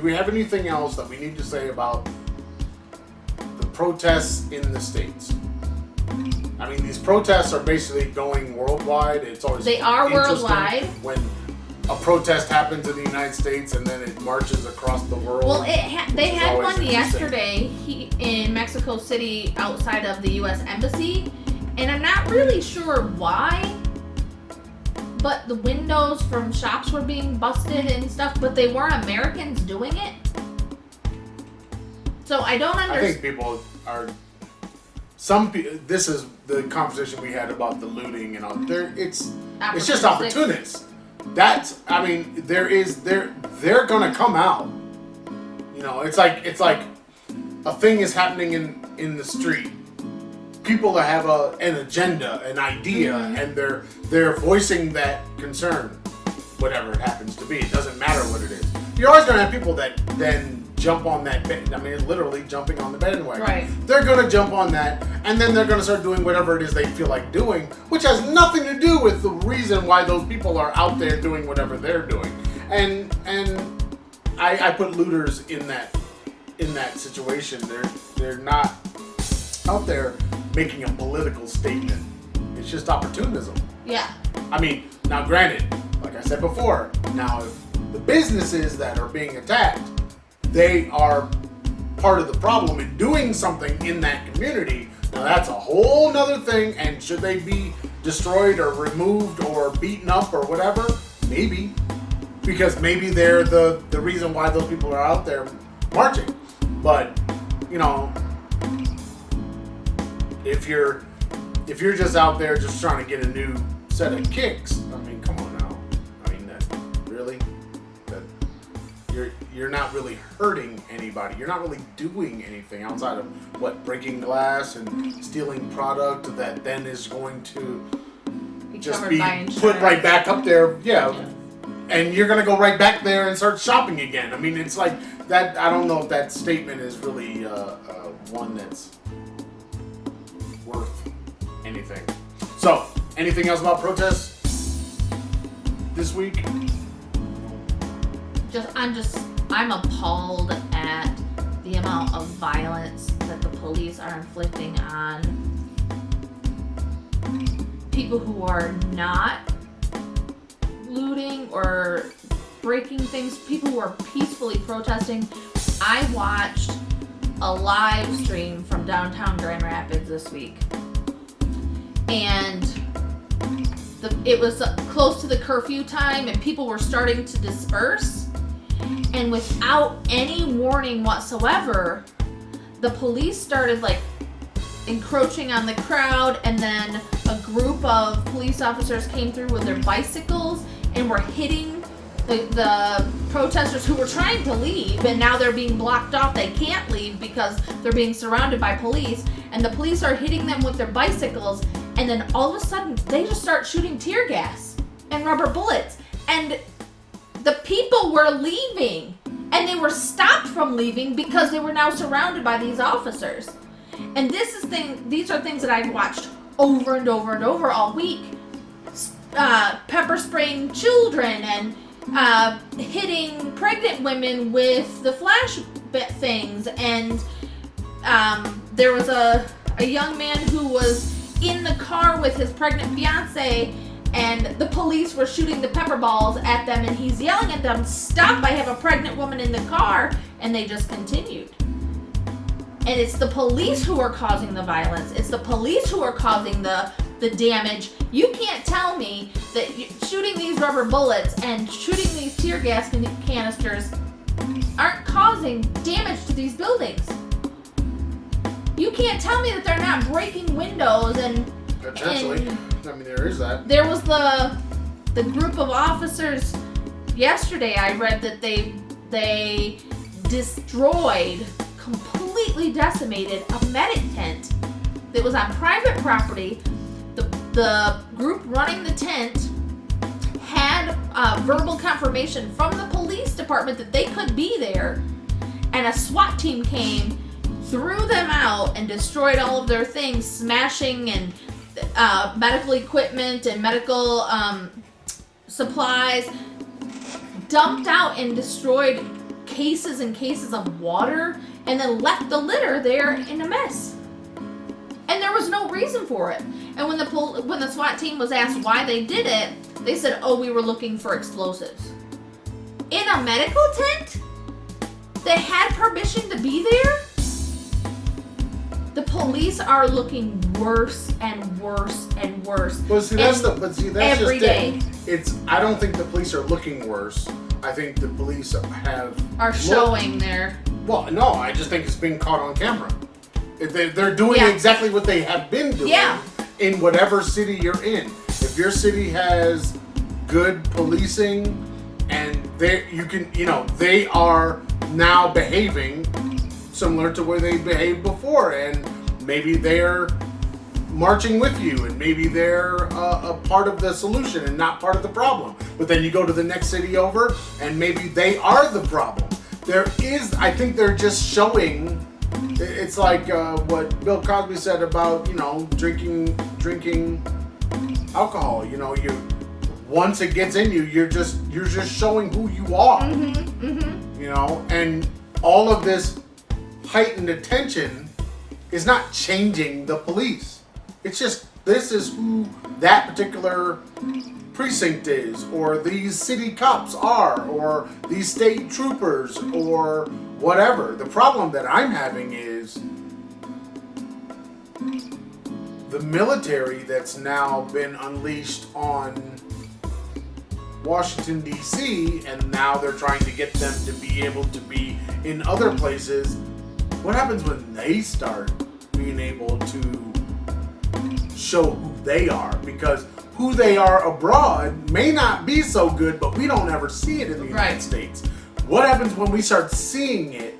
we have anything else that we need to say about the protests in the States? I mean, these protests are basically going worldwide. It's always they are worldwide. When a protest happens in the United States and then it marches across the world. Well, they had one yesterday in Mexico City outside of the U.S. Embassy, and I'm not really sure why, but the windows from shops were being busted and stuff, but they weren't Americans doing it. So I don't understand. I think people are... This is the conversation we had about the looting and all. It's just opportunists. They're gonna come out. You know, it's like a thing is happening in the street. People that have an agenda, an idea, and they're voicing that concern, whatever it happens to be. It doesn't matter what it is. You're always gonna have people that then jump on that bed. I mean, it's literally jumping on the bandwagon. Right. They're gonna jump on that, and then they're gonna start doing whatever it is they feel like doing, which has nothing to do with the reason why those people are out there doing whatever they're doing. And I put looters in that situation. They're not out there making a political statement. It's just opportunism. Yeah. I mean, now granted, like I said before, now if the businesses that are being attacked, they are part of the problem in doing something in that community. Now that's a whole nother thing, and should they be destroyed or removed or beaten up or whatever? Maybe. Because maybe they're the reason why those people are out there marching. But, you know, if you're just out there just trying to get a new set of kicks, I mean, come on now. I mean, you're not really hurting anybody. You're not really doing anything outside of breaking glass and stealing product that then is going to just be put right back up there. Yeah. And you're going to go right back there and start shopping again. I mean, it's like that. I don't know if that statement is really one that's worth anything. So, anything else about protests this week? I'm appalled at the amount of violence that the police are inflicting on people who are not looting or breaking things, people who are peacefully protesting. I watched a live stream from downtown Grand Rapids this week, and it was close to the curfew time, and people were starting to disperse. And without any warning whatsoever, the police started encroaching on the crowd, and then a group of police officers came through with their bicycles and were hitting the protesters who were trying to leave, and now they're being blocked off. They can't leave because they're being surrounded by police, and the police are hitting them with their bicycles, and then all of a sudden they just start shooting tear gas and rubber bullets, and the people were leaving, and they were stopped from leaving because they were now surrounded by these officers. And these are things that I've watched over and over and over all week. Pepper spraying children and hitting pregnant women with the flash things. And there was a young man who was in the car with his pregnant fiance, and the police were shooting the pepper balls at them, and he's yelling at them, "Stop, I have a pregnant woman in the car," and they just continued. And it's the police who are causing the violence. It's the police who are causing the damage. You can't tell me that shooting these rubber bullets and shooting these tear gas canisters aren't causing damage to these buildings. You can't tell me that they're not breaking windows and... Potentially. I mean, there is that. There was the group of officers yesterday. I read that they destroyed, completely decimated a medic tent that was on private property. The group running the tent had verbal confirmation from the police department that they could be there, and a SWAT team came, threw them out, and destroyed all of their things, smashing and medical equipment and medical supplies, dumped out and destroyed cases and cases of water and then left the litter there in a mess. And there was no reason for it. And when the SWAT team was asked why they did it, they said, "Oh, we were looking for explosives." In a medical tent? They had permission to be there? The police are looking worse and worse and worse. That's every day. I don't think the police are looking worse. I think the police are showing their. Well, no, I just think it's being caught on camera. They're doing exactly what they have been doing in whatever city you're in. If your city has good policing and they are now behaving similar to where they behaved before, and maybe they're marching with you, and maybe they're a part of the solution and not part of the problem. But then you go to the next city over, and maybe they are the problem. I think they're just showing. It's like what Bill Cosby said about drinking alcohol. Once it gets in you, you're just showing who you are. And all of this heightened attention is not changing the police. It's just this is who that particular precinct is, or these city cops are, or these state troopers, or whatever. The problem that I'm having is the military that's now been unleashed on Washington, D.C., and now they're trying to get them to be able to be in other places. What happens when they start being able to show who they are? Because who they are abroad may not be so good, but we don't ever see it in the United States. What happens when we start seeing it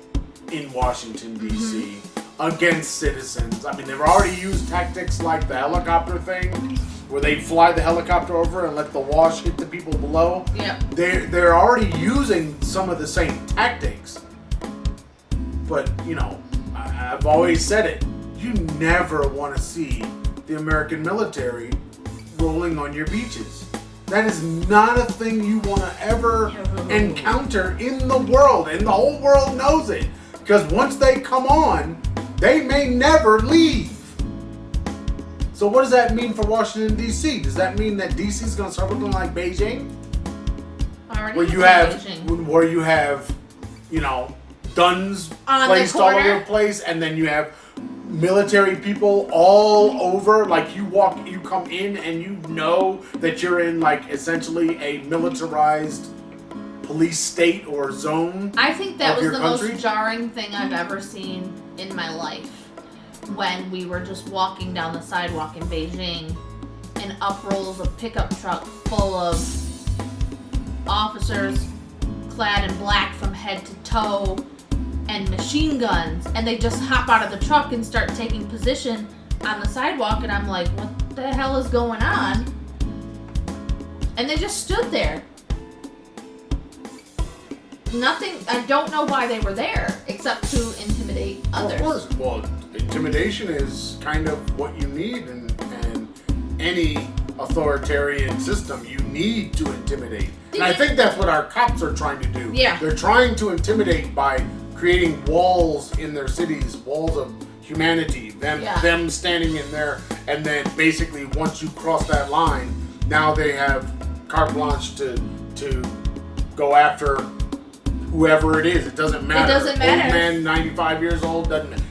in Washington, D.C. against citizens? I mean, they've already used tactics like the helicopter thing, where they fly the helicopter over and let the wash hit the people below. Yeah. They're already using some of the same tactics. But, I've always said it. You never want to see the American military rolling on your beaches. That is not a thing you want to ever encounter in the world. And the whole world knows it. Because once they come on, they may never leave. So what does that mean for Washington, D.C.? Does that mean that D.C. is going to start looking like Beijing? Where you have, guns placed all over the place, and then you have military people all over. Like you come in and you know that you're in like essentially a militarized police state or zone. I think that was the country. Most jarring thing I've ever seen in my life. When we were just walking down the sidewalk in Beijing, and up rolls a pickup truck full of officers clad in black from head to toe and machine guns, and they just hop out of the truck and start taking position on the sidewalk, and I'm like, what the hell is going on? And they just stood there. Nothing, I don't know why they were there, except to intimidate others. Of course, well, intimidation is kind of what you need in any authoritarian system. You need to intimidate. And I think that's what our cops are trying to do. Yeah. They're trying to intimidate by creating walls in their cities, walls of humanity, them standing in there, and then basically once you cross that line, now they have carte blanche to go after whoever it is. It doesn't matter. It doesn't matter. Old man, 95 years old, doesn't,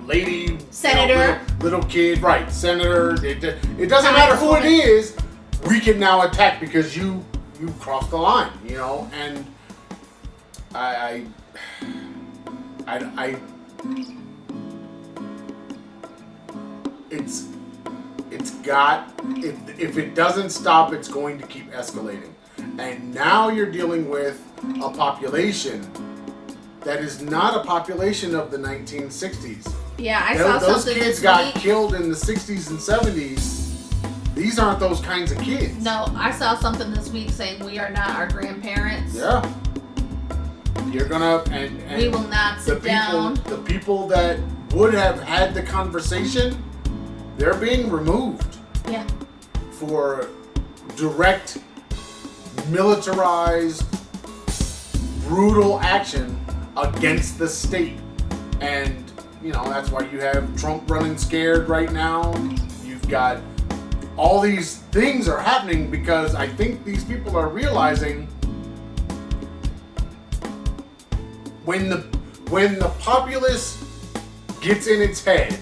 lady, senator, little kid, right? Senator. It doesn't matter who it is. We can now attack because you crossed the line, and I if it doesn't stop, it's going to keep escalating. And now you're dealing with a population that is not a population of the 1960s. Yeah, I saw those something kids this got week. killed in the 60s and 70s. These aren't those kinds of kids. No, I saw something this week saying we are not our grandparents. Yeah. You're gonna and we will not sit down. The people that would have had the conversation, they're being removed. Yeah. For direct militarized brutal action against the state. And, you know, that's why you have Trump running scared right now. You've got all these things are happening because I think these people are realizing when the populace gets in its head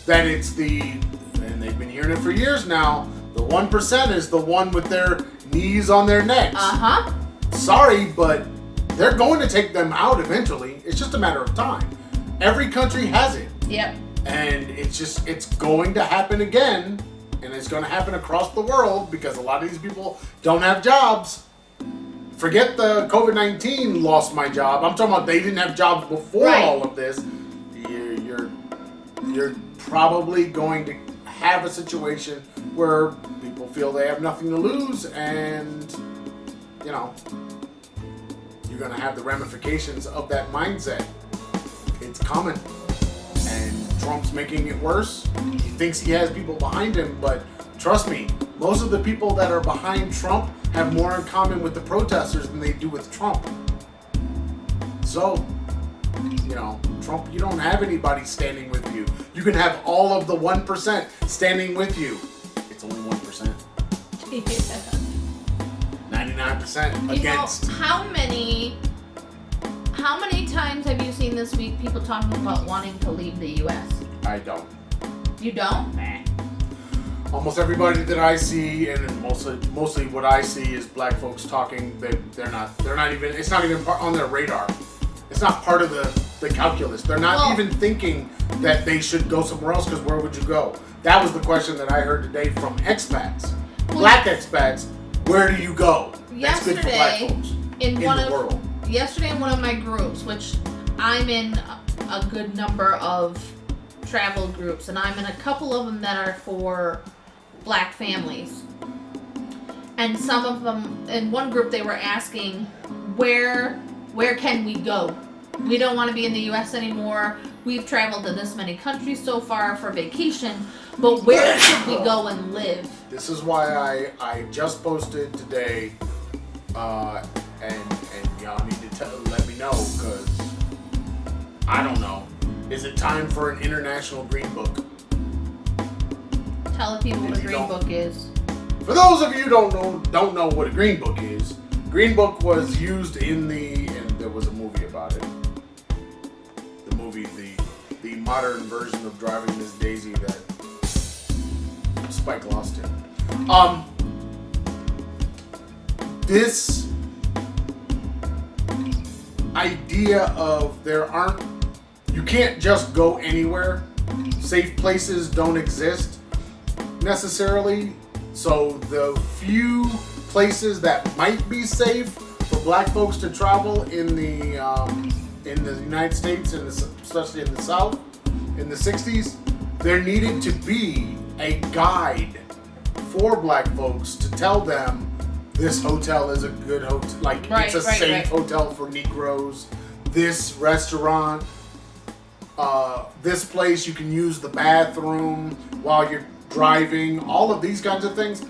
that it's and they've been hearing it for years now, the 1% is the one with their knees on their necks. Uh-huh. Sorry, but they're going to take them out eventually. It's just a matter of time. Every country has it. Yep. And it's going to happen again, and it's going to happen across the world because a lot of these people don't have jobs. Forget the COVID-19 lost my job. I'm talking about they didn't have jobs before all of this. You're probably going to have a situation where people feel they have nothing to lose, and you know, you're going to have the ramifications of that mindset. It's coming, and Trump's making it worse. He thinks he has people behind him, but trust me, most of the people that are behind Trump have more in common with the protesters than they do with Trump. So, you know, Trump, you don't have anybody standing with you. You can have all of the 1% standing with you. It's only 1%. 99% against. You know, how many times have you seen this week people talking about wanting to leave the U.S.? I don't. You don't? Nah. Almost everybody that I see, and mostly what I see is black folks talking. They're not even. It's not even on their radar. It's not part of the calculus. They're not even thinking that they should go somewhere else, because where would you go? That was the question that I heard today from expats, black expats. Where do you go? That's good for black folks in the world. Yesterday in one of my groups, which I'm in a good number of travel groups, and I'm in a couple of them that are for black families. And some of them, in one group, they were asking, where can we go? We don't want to be in the U.S. anymore. We've traveled to this many countries so far for vacation, but where should we go and live? This is why I just posted today, and y'all need to let me know, because I don't know. Is it time for an international green book? Tell the people what a green book is. For those of you who don't know what a green book is, green book was used and there was a movie about it. The movie, the modern version of Driving Miss Daisy that Spike lost in. This idea of you can't just go anywhere. Safe places don't exist necessarily. So the few places that might be safe for black folks to travel in the United States, and especially in the South, in the 60s, there needed to be a guide for black folks to tell them this hotel is a good hotel, like it's a safe hotel for Negroes. This restaurant, this place, you can use the bathroom while you're driving, all of these kinds of things.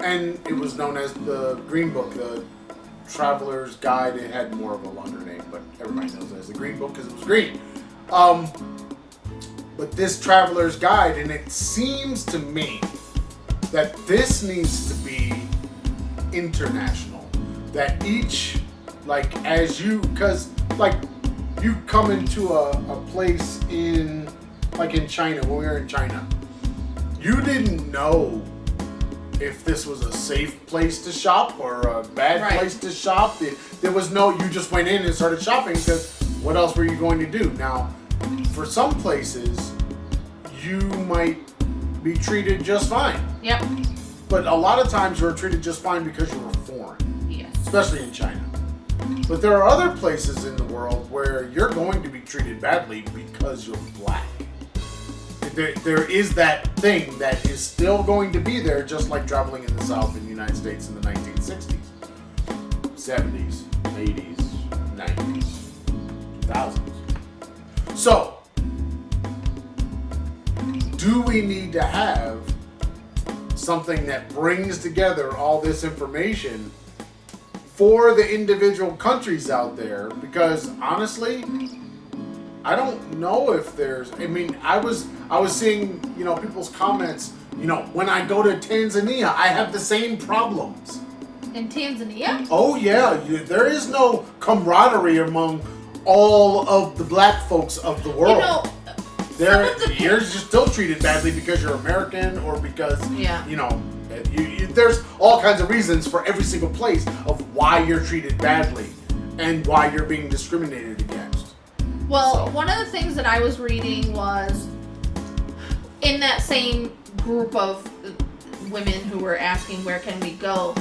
And it was known as the Green Book, the Traveler's Guide. It had more of a longer name, but everybody knows it as the Green Book because it was green. But this Traveler's Guide, and it seems to me that this needs to be international. That each, because you come into a place in China, when we were in China, you didn't know if this was a safe place to shop or a bad place to shop. There was you just went in and started shopping, because what else were you going to do? Now, for some places, you might be treated just fine. Yep. But a lot of times you're treated just fine because you were foreign. Yes. Especially in China. But there are other places in the world where you're going to be treated badly because you're black. There is that thing that is still going to be there, just like traveling in the South in the United States in the 1960s, 70s, 80s, 90s, 2000s. So, do we need to have something that brings together all this information for the individual countries out there, because honestly, I don't know if there's. I mean, I was seeing people's comments. When I go to Tanzania, I have the same problems. In Tanzania? Oh yeah, there is no camaraderie among all of the black folks of the world. You're just still treated badly because you're American or because there's all kinds of reasons for every single place of why you're treated badly and why you're being discriminated against. Well, one of the things that I was reading was in that same group of women who were asking where can we go.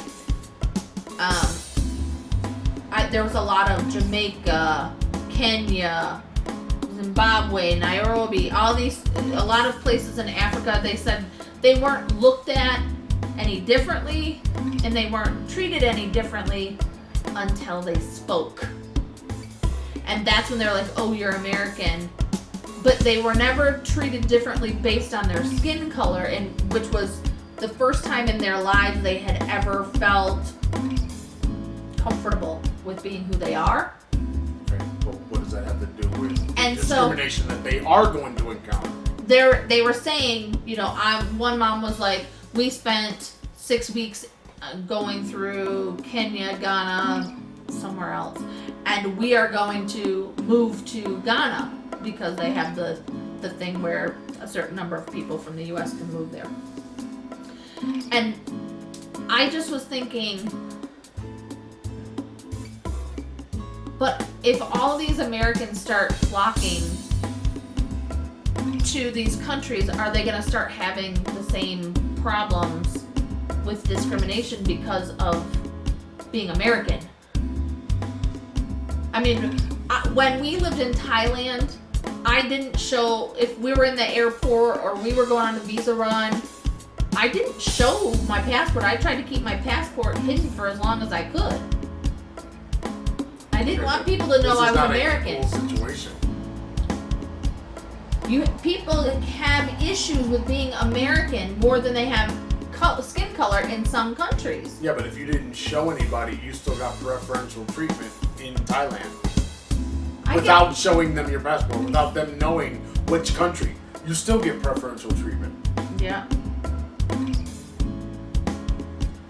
There was a lot of Jamaica, Kenya, Zimbabwe, Nairobi, a lot of places in Africa. They said they weren't looked at any differently and they weren't treated any differently until they spoke. And that's when they're like, oh, you're American. But they were never treated differently based on their skin color, and which was the first time in their lives they had ever felt comfortable with being who they are. Okay, well, what does that have to do with discrimination that they are going to encounter? They were saying, one mom was like, we spent 6 weeks going through Kenya, Ghana, somewhere else, and we are going to move to Ghana because they have the thing where a certain number of people from the U.S. can move there. And I just was thinking, but if all these Americans start flocking to these countries, are they going to start having the same problems with discrimination because of being American? I mean, when we lived in Thailand, I didn't show, if we were in the airport or we were going on a visa run, I didn't show my passport. I tried to keep my passport hidden for as long as I could. I didn't want people to know I was American. This is not a cool situation. People have issues with being American more than they have skin color in some countries. Yeah, but if you didn't show anybody, you still got preferential treatment in Thailand. Without showing them your passport, without them knowing which country, you still get preferential treatment. Yeah.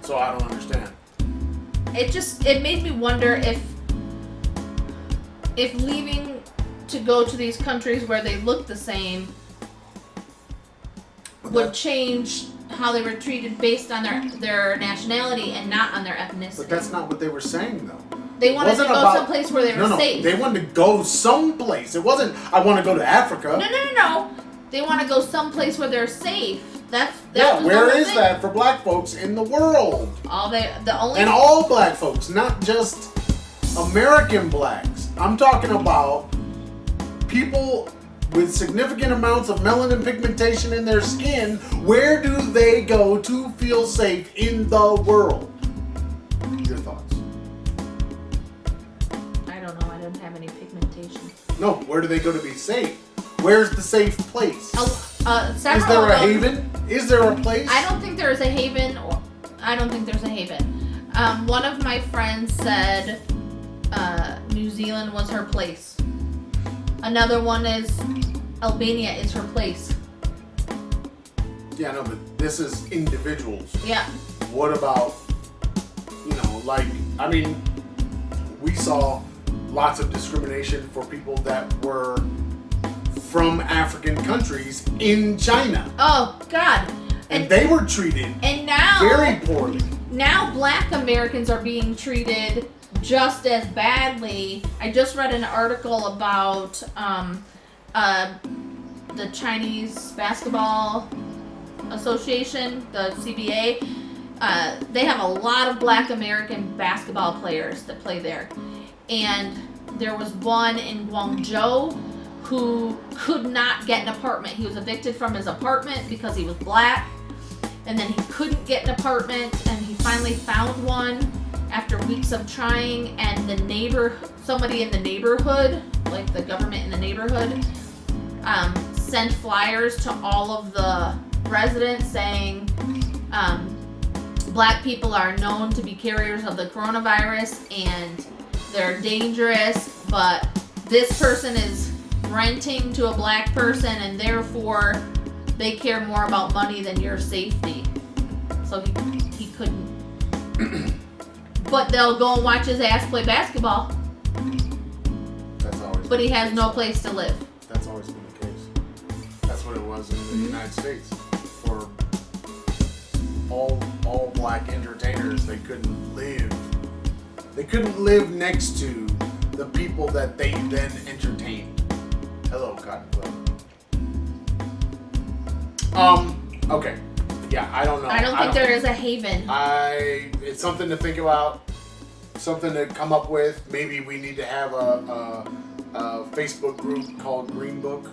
So I don't understand. It made me wonder if leaving to go to these countries where they look the same would change how they were treated based on their nationality and not on their ethnicity. But that's not what they were saying, though. They wanted to go someplace where they were safe. They wanted to go someplace. It wasn't, I want to go to Africa. No. They want to go someplace where they're safe. Where is that for black folks in the world? And all black folks, not just American blacks. I'm talking about people with significant amounts of melanin pigmentation in their skin. Where do they go to feel safe in the world? Your thoughts? I don't know. I don't have any pigmentation. No, where do they go to be safe? Where's the safe place? Is there a haven? Is there a place? I don't think there is a haven. One of my friends said New Zealand was her place. Another one is Albania is her place. Yeah, no, but this is individuals. Yeah. What about, we saw lots of discrimination for people that were from African countries in China. Oh, God. And they were treated very poorly. Now black Americans are being treated just as badly. I just read an article about the Chinese Basketball Association, the CBA. They have a lot of black American basketball players that play there. And there was one in Guangzhou who could not get an apartment. He was evicted from his apartment because he was black. And then he couldn't get an apartment, and he finally found one after weeks of trying, and somebody in the neighborhood, like the government in the neighborhood, sent flyers to all of the residents saying, black people are known to be carriers of the coronavirus and they're dangerous, but this person is renting to a black person and therefore they care more about money than your safety. So he couldn't. But they'll go and watch his ass play basketball. That's always. But he has no place to live. That's always been the case. That's what it was in the United States. For all black entertainers, they couldn't live. They couldn't live next to the people that they then entertained. Hello, Cotton Club. Okay. Yeah, I don't know. I don't think there is a haven. It's something to think about, something to come up with. Maybe we need to have a Facebook group called Green Book,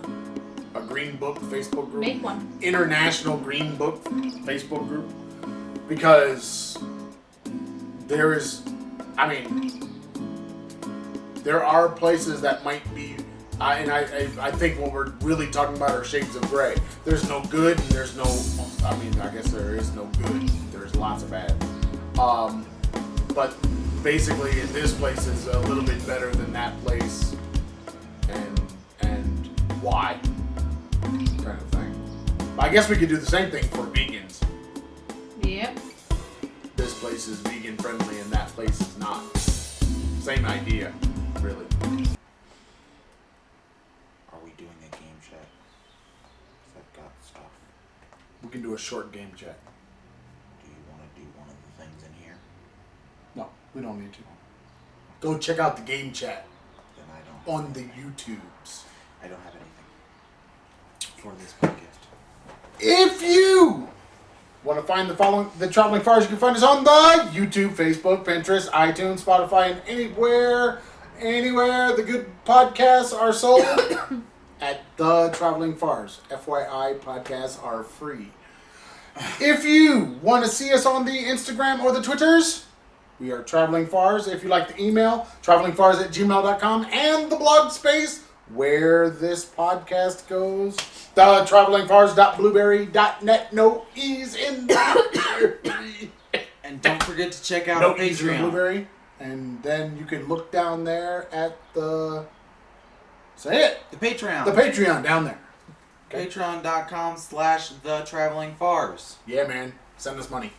a Green Book Facebook group. Make one. International Green Book Facebook group, because there is, there are places that might be. I think what we're really talking about are shades of gray. There's no good and there's no, I guess there is no good. There's lots of bad. But basically this place is a little bit better than that place. And why? Kind of thing. I guess we could do the same thing for vegans. Yep. This place is vegan friendly and that place is not. Same idea, really. We can do a short game chat. Do you want to do one of the things in here? No, we don't need to. Go check out the game chat. Then I don't. On the YouTubes. I don't have anything for this podcast. If you want to find the Traveling Farrs, you can find us on the YouTube, Facebook, Pinterest, iTunes, Spotify, and anywhere the good podcasts are sold. At the Traveling Farrs. FYI, podcasts are free. If you want to see us on the Instagram or the Twitters, we are Traveling Farrs. If you like the email, travelingfars@gmail.com, and the blog space where this podcast goes, the travelingfars.blueberry.net. No E's in Blueberry. And don't forget to check out No our E's in Patreon. Blueberry. And then you can look down there at the... Say it. The Patreon. The Patreon down there. Okay. Patreon.com/thetravellingfars. Yeah, man. Send us money.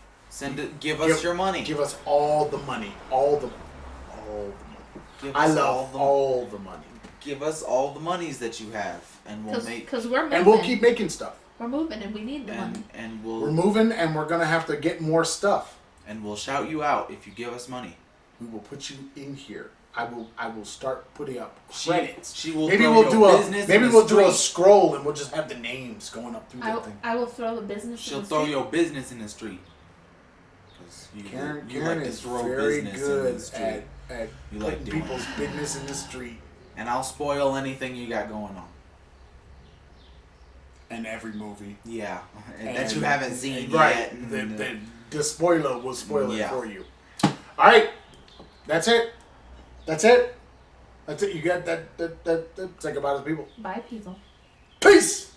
Give us your money. Give us all the money. All the money. I love all the money. Give us all the monies that you have, and we'll make. Because we're moving. And we'll keep making stuff. We're moving, and we need the money. And we're moving, and we're gonna have to get more stuff. And we'll shout you out if you give us money. We will put you in here. I will start putting up credits. Maybe we'll do a scroll and we'll just have the names going up through that thing. I will throw the business. She'll throw your business in the street. Karen like is to throw very business good in the street. at You putting like doing people's business in the street. And I'll spoil anything you got going on. And every movie. Yeah, that you haven't seen right. yet. The spoiler will spoil it for you. All right, that's it. That's it. You got that. Think about it, people. Bye, people. Peace.